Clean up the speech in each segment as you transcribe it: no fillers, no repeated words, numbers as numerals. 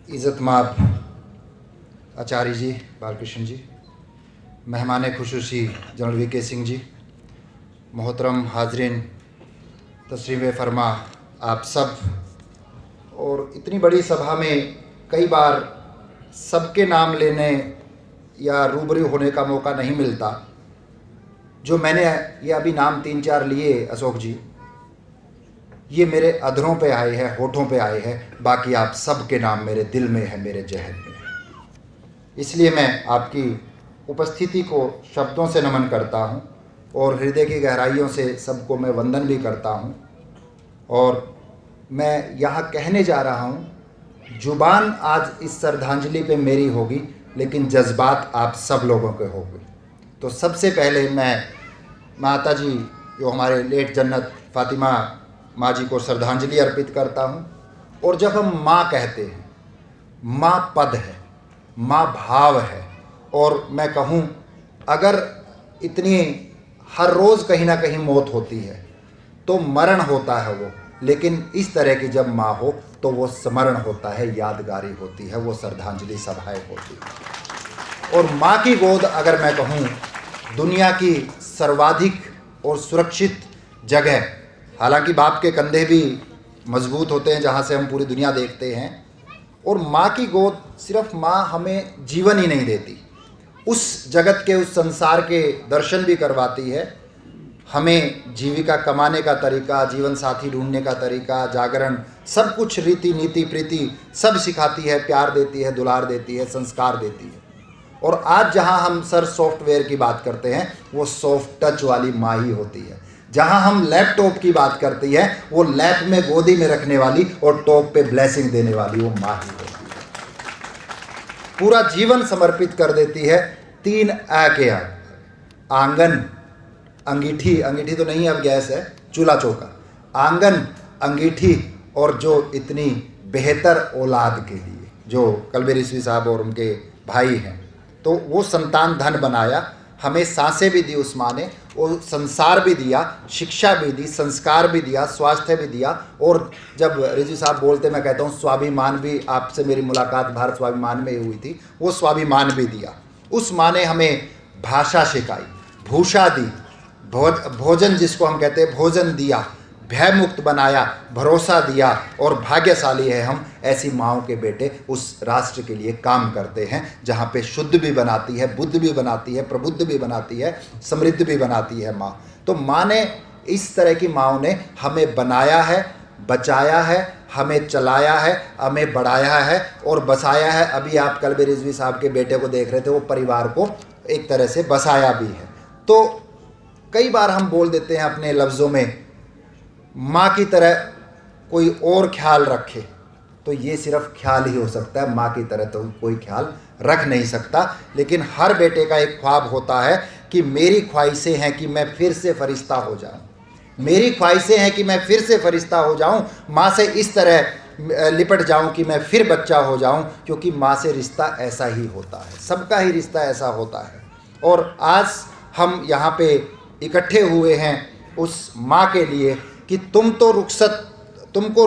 इज़्ज़तमाब आचार्य जी, बालकृष्ण जी, मेहमान खुसूसी general VK Singh ji, मोहतरम हाजरीन तस्रीफ़ फरमा आप सब, और इतनी बड़ी सभा में कई बार सबके नाम लेने या रूबरू होने का मौका नहीं मिलता। जो मैंने ये अभी नाम 3-4 लिए अशोक जी, ये मेरे अधरों पे आए हैं, होठों पे आए हैं, बाकी आप सब के नाम मेरे दिल में है, मेरे जहन में है। इसलिए मैं आपकी उपस्थिति को शब्दों से नमन करता हूँ और हृदय की गहराइयों से सबको मैं वंदन भी करता हूँ। और मैं यहाँ कहने जा रहा हूँ, जुबान आज इस श्रद्धांजलि पे मेरी होगी, लेकिन जज्बात आप सब लोगों के होंगे। तो सबसे पहले मैं माता जी, जो हमारे लेट जन्नत फातिमा माँ जी को श्रद्धांजलि अर्पित करता हूँ। और जब हम माँ कहते हैं, माँ पद है, माँ भाव है, और मैं कहूँ अगर इतनी हर रोज़ कहीं ना कहीं मौत होती है तो मरण होता है वो, लेकिन इस तरह की जब माँ हो तो वो स्मरण होता है, यादगारी होती है, वो श्रद्धांजलि सभाएँ होती है। और माँ की गोद अगर मैं कहूँ दुनिया की सर्वाधिक और सुरक्षित जगह, हालांकि बाप के कंधे भी मजबूत होते हैं जहाँ से हम पूरी दुनिया देखते हैं, और माँ की गोद सिर्फ माँ हमें जीवन ही नहीं देती, उस जगत के, उस संसार के दर्शन भी करवाती है, हमें जीविका कमाने का तरीका, जीवन साथी ढूंढने का तरीका, जागरण, सब कुछ, रीति नीति प्रीति सब सिखाती है, प्यार देती है, दुलार देती है, संस्कार देती है। और आज जहां हम सर सॉफ्टवेयर की बात करते हैं, वो सॉफ्ट टच वाली माँ ही होती है। जहां हम लैपटॉप की बात करते हैं, वो लैप में गोदी में रखने वाली और टॉप पे ब्लेसिंग देने वाली वो माँ ही होती है। पूरा जीवन समर्पित कर देती है 3 आ के आंगन, अंगीठी, अंगीठी तो नहीं अब गैस है, चूल्हा चौका, आंगन, अंगीठी, और जो इतनी बेहतर औलाद के लिए, जो कलबे रिजवी साहब और उनके भाई हैं, तो वो संतान धन बनाया, हमें सांसें भी दी उस माँ ने, और संसार भी दिया, शिक्षा भी दी, संस्कार भी दिया, स्वास्थ्य भी दिया। और जब रिजवी साहब बोलते, मैं कहता हूँ स्वाभिमान भी, आपसे मेरी मुलाकात भारत स्वाभिमान में हुई थी, वो स्वाभिमान भी दिया। उस माँ ने हमें भाषा सिखाई, भूषा दी, भोजन जिसको हम कहते हैं भोजन दिया, भय मुक्त बनाया, भरोसा दिया, और भाग्यशाली है हम, ऐसी माँओं के बेटे उस राष्ट्र के लिए काम करते हैं जहाँ पे शुद्ध भी बनाती है, बुद्ध भी बनाती है, प्रबुद्ध भी बनाती है, समृद्ध भी बनाती है माँ। तो माँ ने, इस तरह की माँओं ने हमें बनाया है, बचाया है, हमें चलाया है, हमें बढ़ाया है और बसाया है। अभी आप कलबे रिजवी साहब के बेटे को देख रहे थे, वो परिवार को एक तरह से बसाया भी है। तो कई बार हम बोल देते हैं अपने लफ्ज़ों में, माँ की तरह कोई और ख्याल रखे, तो ये सिर्फ ख्याल ही हो सकता है, माँ की तरह तो कोई ख्याल रख नहीं सकता। लेकिन हर बेटे का एक ख्वाब होता है कि मेरी ख्वाहिशें हैं कि मैं फिर से फरिश्ता हो जाऊं, मेरी ख्वाहिशें हैं कि मैं फिर से फरिश्ता हो जाऊं, माँ से इस तरह लिपट जाऊं कि मैं फिर बच्चा हो जाऊं, क्योंकि माँ से रिश्ता ऐसा ही होता है, सबका ही रिश्ता ऐसा होता है। और आज हम यहाँ पे इकट्ठे हुए हैं उस माँ के लिए कि तुमको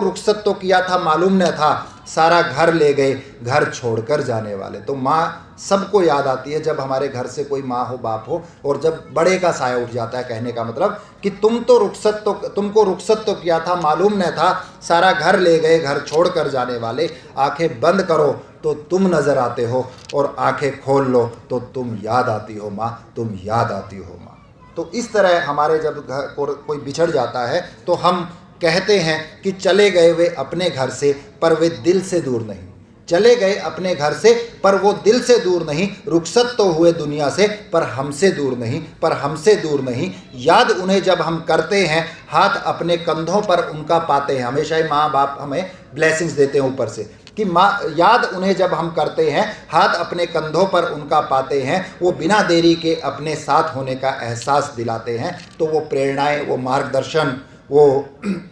रुखसत तो किया था, मालूम न था, सारा घर ले गए, घर छोड़कर जाने वाले। तो माँ सबको याद आती है जब हमारे घर से कोई माँ हो, बाप हो, और जब बड़े का साया उठ जाता है। कहने का मतलब कि तुमको रुखसत तो किया था, मालूम न था, सारा घर ले गए, घर छोड़कर जाने वाले। आंखें बंद करो तो तुम नज़र आते हो, और आंखें खोल लो तो तुम याद आती हो माँ, तुम याद आती हो माँ। तो इस तरह हमारे जब घर कोई बिछड़ जाता है तो हम कहते हैं कि चले गए वे अपने घर से, पर वे दिल से दूर नहीं। चले गए अपने घर से, पर वो दिल से दूर नहीं। रुखसत तो हुए दुनिया से, पर हमसे दूर नहीं, पर हमसे दूर नहीं। याद उन्हें जब हम करते हैं, हाथ अपने कंधों पर उनका पाते हैं। हमेशा ही माँ बाप हमें ब्लेसिंग्स देते हैं ऊपर से कि माँ, याद उन्हें जब हम करते हैं, हाथ अपने कंधों पर उनका पाते हैं, वो बिना देरी के अपने साथ होने का एहसास दिलाते हैं। तो वो प्रेरणाएं, वो मार्गदर्शन, वो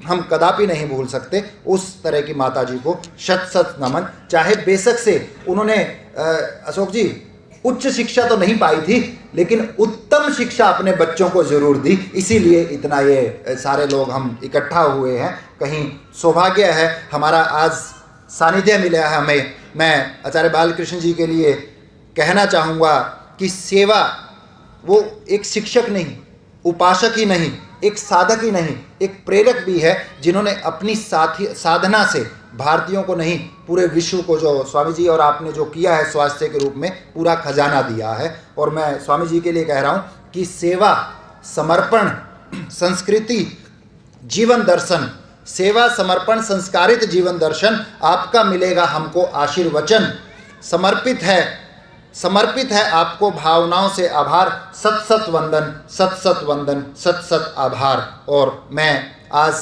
हम कदापि नहीं भूल सकते। उस तरह की माता जी को शत शत नमन। चाहे बेशक से उन्होंने अशोक जी उच्च शिक्षा तो नहीं पाई थी, लेकिन उत्तम शिक्षा अपने बच्चों को ज़रूर दी। इसीलिए इतना ये सारे लोग हम इकट्ठा हुए हैं। कहीं सौभाग्य है हमारा, आज सानिध्य मिला है हमें मैं आचार्य बालकृष्ण जी के लिए कहना चाहूँगा कि सेवा वो एक शिक्षक नहीं, उपासक ही नहीं, एक साधक ही नहीं, एक प्रेरक भी है, जिन्होंने अपनी साधना से भारतीयों को नहीं पूरे विश्व को जो स्वामी जी और आपने जो किया है स्वास्थ्य के रूप में पूरा खजाना दिया है। और मैं स्वामी जी के लिए कह रहा हूँ कि सेवा, समर्पण, संस्कृति, जीवन दर्शन, सेवा, समर्पण, संस्कारित जीवन दर्शन आपका मिलेगा हमको आशीर्वचन। समर्पित है आपको भावनाओं से आभार। सत सत वंदन, सत सत वंदन, सत सत आभार। और मैं आज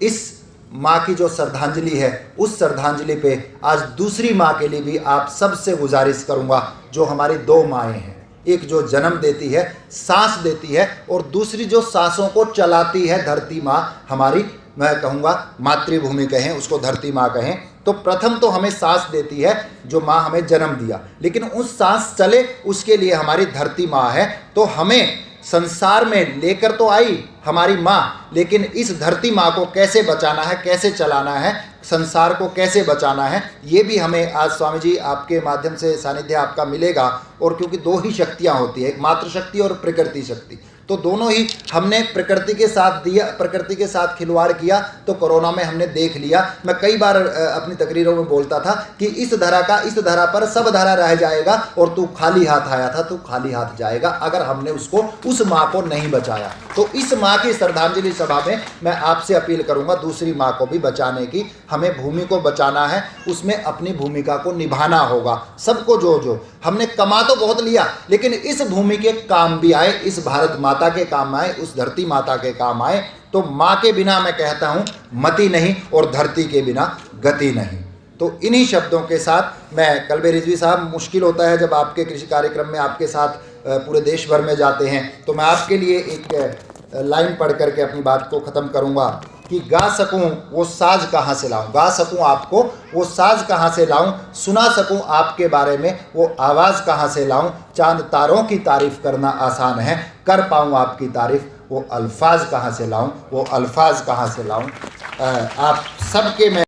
इस माँ की जो श्रद्धांजलि है, उस श्रद्धांजलि पे आज दूसरी माँ के लिए भी आप सबसे गुजारिश करूँगा, जो हमारी दो माएँ हैं, एक जो जन्म देती है, सांस देती है, और दूसरी जो सांसों को चलाती है, धरती माँ हमारी, मैं कहूँगा मातृभूमि कहें, उसको धरती माँ कहें। तो प्रथम तो हमें सांस देती है जो माँ हमें जन्म दिया, लेकिन उस सांस चले उसके लिए हमारी धरती माँ है। तो हमें संसार में लेकर तो आई हमारी माँ, लेकिन इस धरती माँ को कैसे बचाना है, कैसे चलाना है, संसार को कैसे बचाना है, ये भी हमें आज स्वामी जी आपके माध्यम से सानिध्य आपका मिलेगा। और क्योंकि दो ही शक्तियाँ होती है, एक मातृशक्ति और प्रकृति शक्ति, तो दोनों ही हमने प्रकृति के साथ दिया, प्रकृति के साथ खिलवाड़ किया तो कोरोना में हमने देख लिया। मैं कई बार अपनी तकरीरों में बोलता था कि इस धरा पर सब धरा रह जाएगा और तू खाली हाथ आया था, तू खाली हाथ जाएगा अगर हमने उस माँ को नहीं बचाया। तो इस माँ की श्रद्धांजलि सभा में मैं आपसे अपील करूंगा दूसरी माँ को भी बचाने की। हमें भूमि को बचाना है, उसमें अपनी भूमिका को निभाना होगा। सबको जो हमने कमा तो बहुत लिया, लेकिन इस भूमि के काम भी आए, इस भारत माता के काम आए, उस धरती माता के काम आए। तो माँ के बिना मैं कहता हूँ मति नहीं, और धरती के बिना गति नहीं। तो इन्हीं शब्दों के साथ मैं कल्बे रिजवी साहब, मुश्किल होता है जब आपके कृषि कार्यक्रम में आपके साथ पूरे देश भर में जाते हैं, तो मैं आपके लिए एक लाइन पढ़ करके अपनी बात को ख़त्म करूँगा कि गा सकूं वो साज कहाँ से लाऊं, गा सकूं आपको वो साज कहाँ से लाऊं, सुना सकूं आपके बारे में वो आवाज़ कहाँ से लाऊं। चांद तारों की तारीफ़ करना आसान है, कर पाऊं आपकी तारीफ़ वो अल्फाज कहाँ से लाऊं, वो अल्फाज कहाँ से लाऊं। आप सबके मैं